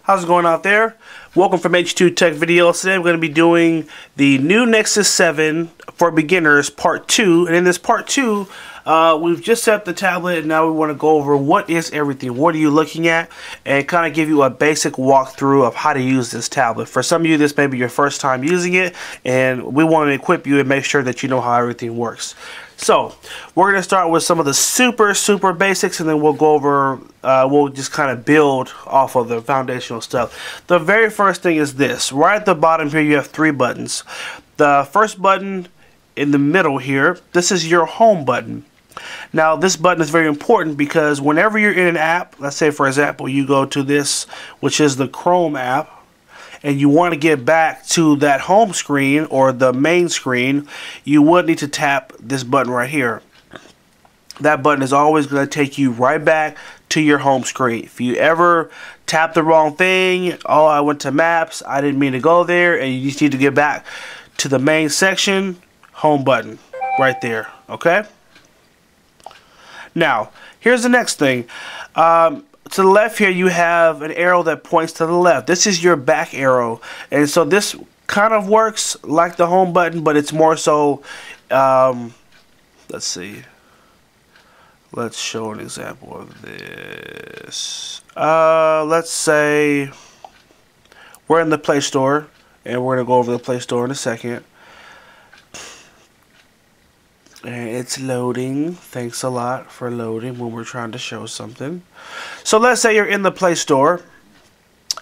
How's it going out there? Welcome from H2TechVideos. Today I'm going to be doing the new Nexus 7 for beginners part 2. And in this part 2, we've just set up the tablet and now we want to go over what is everything, what are you looking at, and kind of give you a basic walkthrough of how to use this tablet. For some of you, this may be your first time using it, and we want to equip you and make sure that you know how everything works. So we're going to start with some of the super basics, and then we'll go over, we'll just kind of build off of the foundational stuff. The very first thing is this. Right at the bottom here you have 3 buttons. The first button in the middle here, this is your home button. Now this button is very important because whenever you're in an app, let's say for example you go to this, which is the Chrome app, and you want to get back to that home screen or the main screen, you would need to tap this button right here. That button is always going to take you right back to your home screen. If you ever tap the wrong thing, oh, I went to maps, I didn't mean to go there, and you just need to get back to the main section, home button right there, okay? Now, here's the next thing. To the left here you have an arrow that points to the left. This is your back arrow, and so this kind of works like the home button, but it's more so, let's see, let's show an example of this. Let's say we're in the Play Store, and we're gonna go over the Play Store in a second. And it's loading. Thanks a lot for loading when we're trying to show something. So let's say you're in the Play Store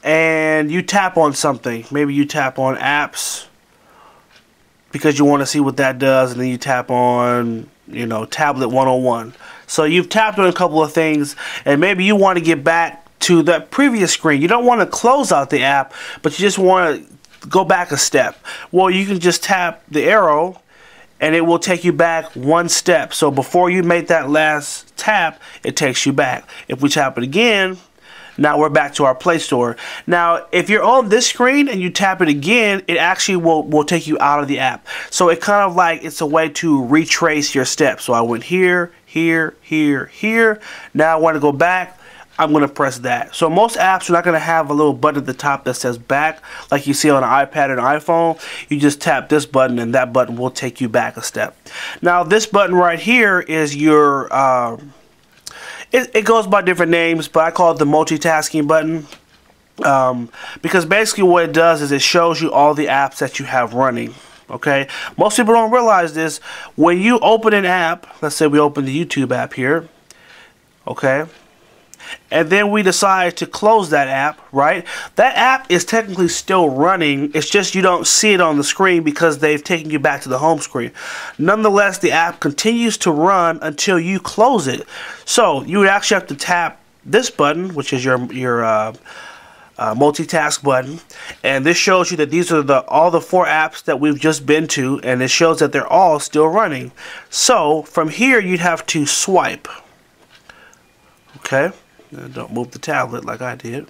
and you tap on something. Maybe you tap on apps because you want to see what that does, and then you tap on, you know, tablet 101. So you've tapped on a couple of things, and maybe you want to get back to that previous screen. You don't want to close out the app, but you just want to go back a step. Well, you can just tap the arrow and it will take you back one step. So before you make that last tap, it takes you back. If we tap it again, now we're back to our Play Store. Now, if you're on this screen and you tap it again, it actually will take you out of the app. So it kind of like, it's a way to retrace your steps. So I went here, here, here, here. Now I want to go back. I'm going to press that. So most apps are not going to have a little button at the top that says back like you see on an iPad and an iPhone. You just tap this button and that button will take you back a step. Now this button right here is your, it goes by different names, but I call it the multitasking button. Because basically what it does is it shows you all the apps that you have running. Okay, most people don't realize this. When you open an app, let's say we open the YouTube app here, okay, and then we decide to close that app, right? That app is technically still running. It's just you don't see it on the screen because they've taken you back to the home screen. Nonetheless, the app continues to run until you close it. So you would actually have to tap this button, which is your multitask button, and this shows you that these are all the 4 apps that we've just been to, and it shows that they're all still running. So from here you'd have to swipe. Okay. Don't move the tablet like I did.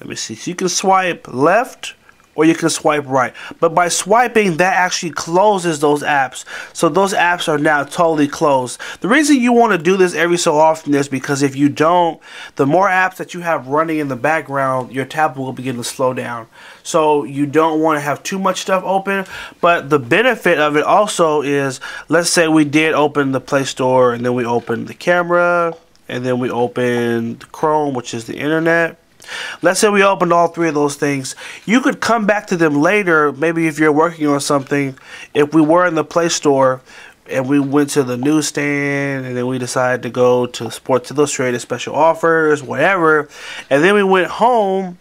Let me see. So you can swipe left or you can swipe right. But by swiping, that actually closes those apps. So those apps are now totally closed. The reason you want to do this every so often is because if you don't, the more apps that you have running in the background, your tablet will begin to slow down. So you don't want to have too much stuff open. But the benefit of it also is, let's say we did open the Play Store, and then we opened the camera, and then we opened Chrome, which is the internet. Let's say we opened all 3 of those things. You could come back to them later, maybe if you're working on something. If we were in the Play Store and we went to the newsstand, and then we decided to go to Sports Illustrated special offers, whatever, and then we went home,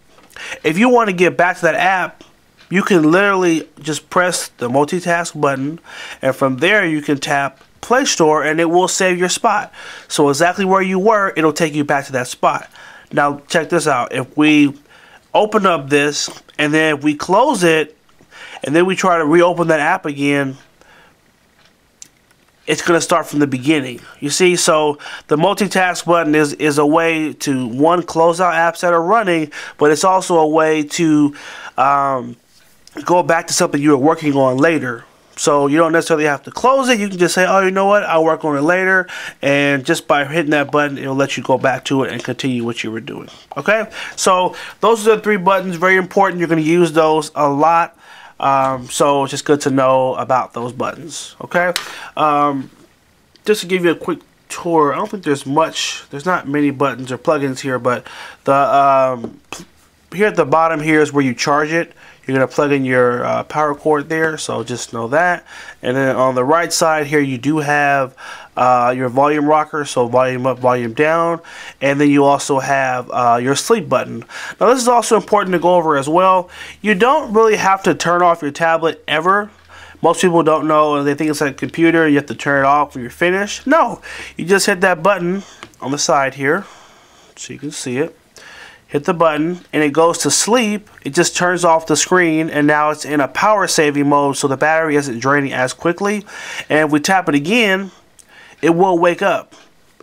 if you want to get back to that app, you can literally just press the multitask button, and from there you can tap Play Store and it will save your spot. So exactly where you were, it'll take you back to that spot. Now check this out. If we open up this and then if we close it and then we try to reopen that app again, it's going to start from the beginning. You see, so the multitask button is a way to, one, close out apps that are running, but it's also a way to go back to something you were working on later. So you don't necessarily have to close it. You can just say, oh, you know what, I'll work on it later. And just by hitting that button, it'll let you go back to it and continue what you were doing. Okay, so those are the 3 buttons. Very important. You're going to use those a lot. So it's just good to know about those buttons. Okay, just to give you a quick tour, I don't think there's not many buttons or plugins here, but the here at the bottom here is where you charge it. You're going to plug in your power cord there, so just know that. And then on the right side here, you do have your volume rocker, so volume up, volume down. And then you also have your sleep button. Now this is also important to go over as well. You don't really have to turn off your tablet ever. Most people don't know, and they think it's like a computer, you have to turn it off when you're finished. No, you just hit that button on the side here, so you can see it. Hit the button and it goes to sleep. It just turns off the screen, and now it's in a power saving mode, so the battery isn't draining as quickly. And if we tap it again, it will wake up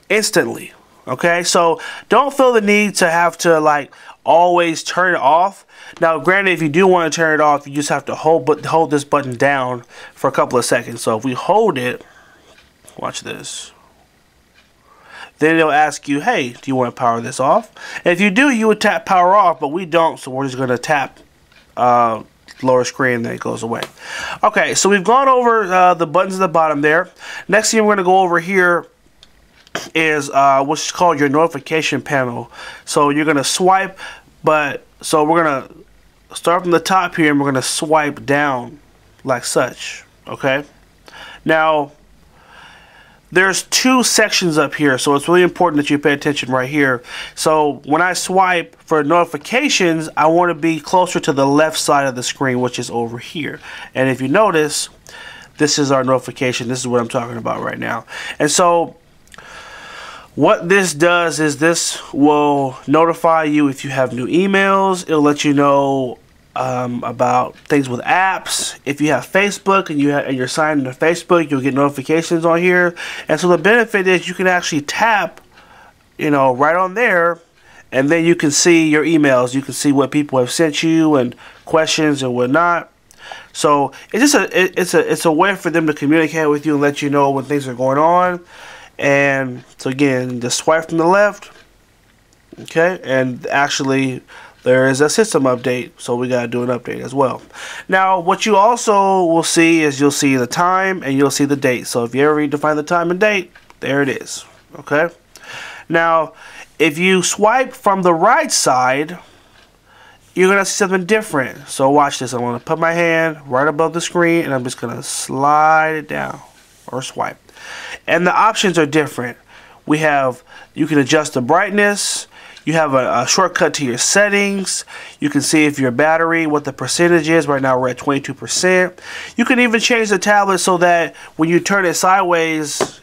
instantly. Okay, so don't feel the need to have to like always turn it off. Now granted, if you do want to turn it off, you just have to hold this button down for a couple of seconds. So if we hold it, watch this. Then it'll ask you, hey, do you want to power this off? And if you do, you would tap power off, but we don't, so we're just going to tap lower screen, then it goes away. Okay, so we've gone over the buttons at the bottom there. Next thing we're going to go over here is what's called your notification panel. So you're going to swipe, so we're going to start from the top here, and we're going to swipe down like such. Okay, now there's 2 sections up here, so it's really important that you pay attention right here. So when I swipe for notifications, I want to be closer to the left side of the screen, which is over here. And if you notice, this is our notification. This is what I'm talking about right now. And so what this does is this will notify you if you have new emails. It'll let you know about things with apps. If you have Facebook and you're signed into Facebook, you'll get notifications on here. And so the benefit is you can actually tap, right on there, and then you can see your emails. You can see what people have sent you and questions and whatnot. So it's just it's a way for them to communicate with you and let you know when things are going on. And so again, just swipe from the left. Okay, and actually there is a system update, so we gotta do an update as well. Now what you also will see is you'll see the time and you'll see the date. So if you ever need to find the time and date, there it is. Okay, now if you swipe from the right side, you're gonna see something different. So watch this. I'm gonna put my hand right above the screen and I'm just gonna slide it down or swipe, and the options are different. You can adjust the brightness. You have a shortcut to your settings. You can see if your battery, what the percentage is. Right now we're at 22%. You can even change the tablet so that when you turn it sideways,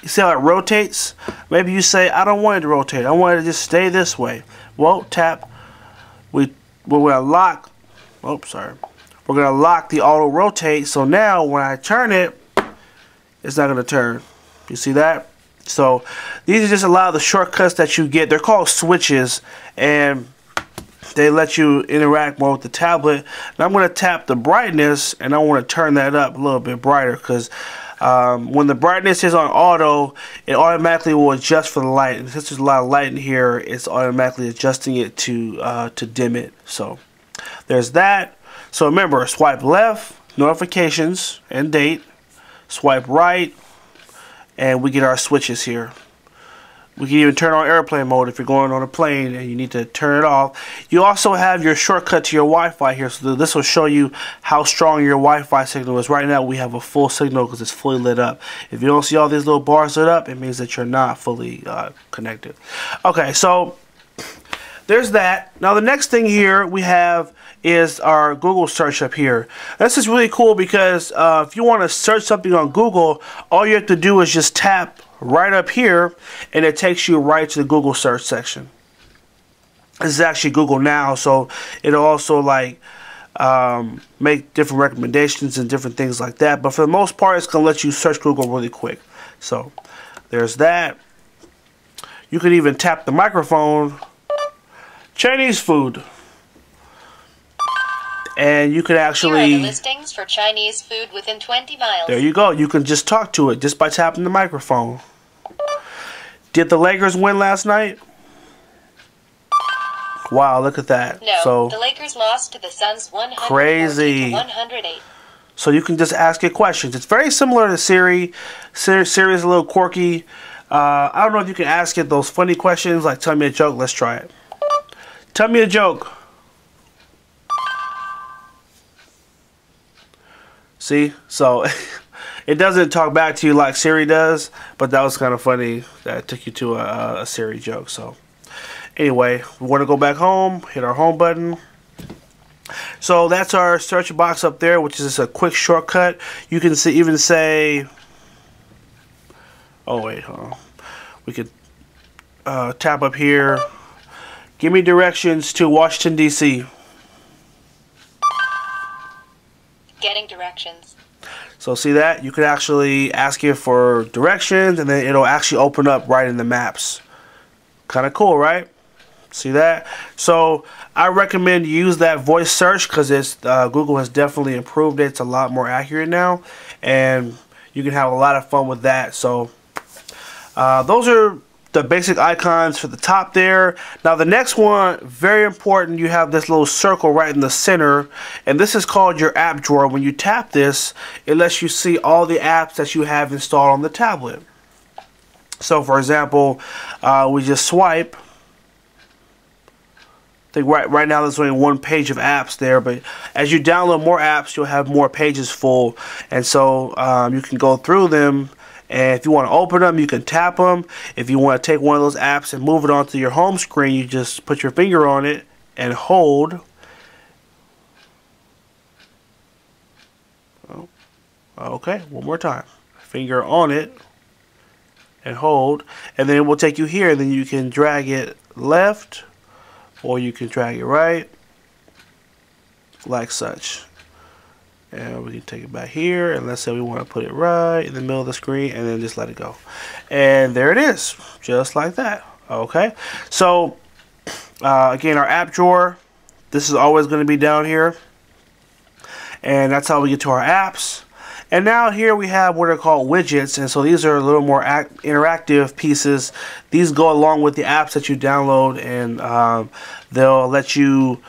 you see how it rotates? Maybe you say, I don't want it to rotate. I want it to just stay this way. Well, tap. We're going to lock. Oh, sorry. We're going to lock the auto rotate. So now when I turn it, it's not going to turn. You see that? So these are just a lot of the shortcuts that you get. They're called switches, and they let you interact more with the tablet. And I'm going to tap the brightness, and I want to turn that up a little bit brighter, because when the brightness is on auto, it automatically will adjust for the light. And since there's a lot of light in here, it's automatically adjusting it to dim it. So there's that. So remember, swipe left, notifications and date. Swipe right, and we get our switches here. We can even turn on airplane mode if you're going on a plane and you need to turn it off. You also have your shortcut to your Wi-Fi here, so this will show you how strong your Wi-Fi signal is. Right now we have a full signal because it's fully lit up. If you don't see all these little bars lit up, it means that you're not fully connected. Okay, so there's that. Now the next thing here we have is our Google search up here. This is really cool because if you want to search something on Google, all you have to do is just tap right up here and it takes you right to the Google search section. This is actually Google Now, so it'll also like make different recommendations and different things like that, but for the most part it's going to let you search Google really quick. So there's that. You can even tap the microphone. Chinese food. and you can actually... Here are the listings for Chinese food within 20 miles. There you go. You can just talk to it just by tapping the microphone. Did the Lakers win last night? Wow, look at that. No, so the Lakers lost to the Suns 108. to So you can just ask it questions. It's very similar to Siri. Siri's a little quirky. I don't know if you can ask it those funny questions like tell me a joke. Let's try it. Tell me a joke. See? So it doesn't talk back to you like Siri does, but that was kind of funny that it took you to a Siri joke. So anyway, we want to go back home, hit our home button. So that's our search box up there, which is just a quick shortcut. You can see, even say, oh wait, hold on. We could tap up here. Give me directions to Washington, D.C. Getting directions. So see that? You could actually ask it for directions, and then it'll actually open up right in the maps. Kind of cool, right? See that? So I recommend you use that voice search because it's Google has definitely improved it. It's a lot more accurate now, and you can have a lot of fun with that. So those are the basic icons for the top there. Now the next one, very important, you have this little circle right in the center, and this is called your app drawer. When you tap this, it lets you see all the apps that you have installed on the tablet. So for example, we just swipe. I think right now there's only one page of apps there, but as you download more apps, you'll have more pages full, and so you can go through them, and if you want to open them, you can tap them. If you want to take one of those apps and move it onto your home screen, you just put your finger on it and hold. Oh, okay, one more time. Finger on it and hold, and then it will take you here, and then you can drag it left, or you can drag it right, like such. And we can take it back here, and let's say we want to put it right in the middle of the screen, and then just let it go. And there it is, just like that. Okay, so again, our app drawer, this is always going to be down here, and that's how we get to our apps. And now here we have what are called widgets, and so these are a little more interactive pieces. These go along with the apps that you download, and they'll let you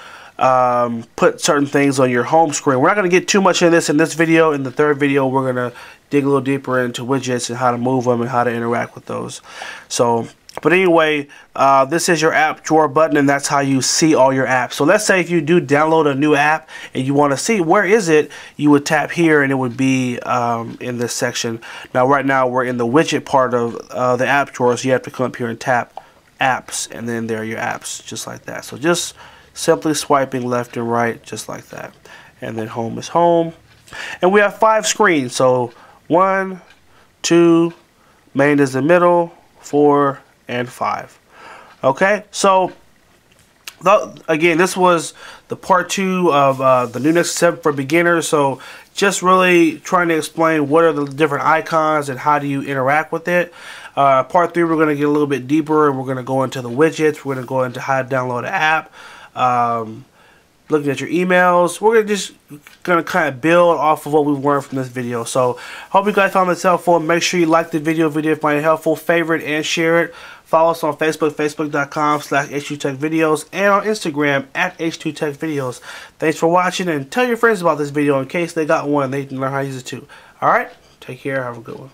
put certain things on your home screen. We're not going to get too much in this video. In the third video, we're going to dig a little deeper into widgets and how to move them and how to interact with those. So, but anyway, this is your app drawer button, and that's how you see all your apps. So let's say if you do download a new app and you want to see where is it, you would tap here and it would be in this section. Now right now we're in the widget part of the app drawer, so you have to come up here and tap apps, and then there are your apps, just like that. So just simply swiping left and right, just like that. And then home is home. And we have 5 screens. So 1, 2, main is the middle, 4, and 5. Okay, so again, this was the part 2 of the new Nexus 7 for beginners. So just really trying to explain what are the different icons and how do you interact with it. Part 3, we're going to get a little bit deeper, and we're going to go into the widgets. We're going to go into how to download an app. Looking at your emails. We're just gonna kind of build off of what we've learned from this video. So hope you guys found this helpful. Make sure you like the video if you find it helpful, favorite and share it. Follow us on Facebook, facebook.com/H2TechVideos, and on Instagram @H2TechVideos. Thanks for watching, and tell your friends about this video in case they got one and they can learn how to use it too. Alright, take care, have a good one.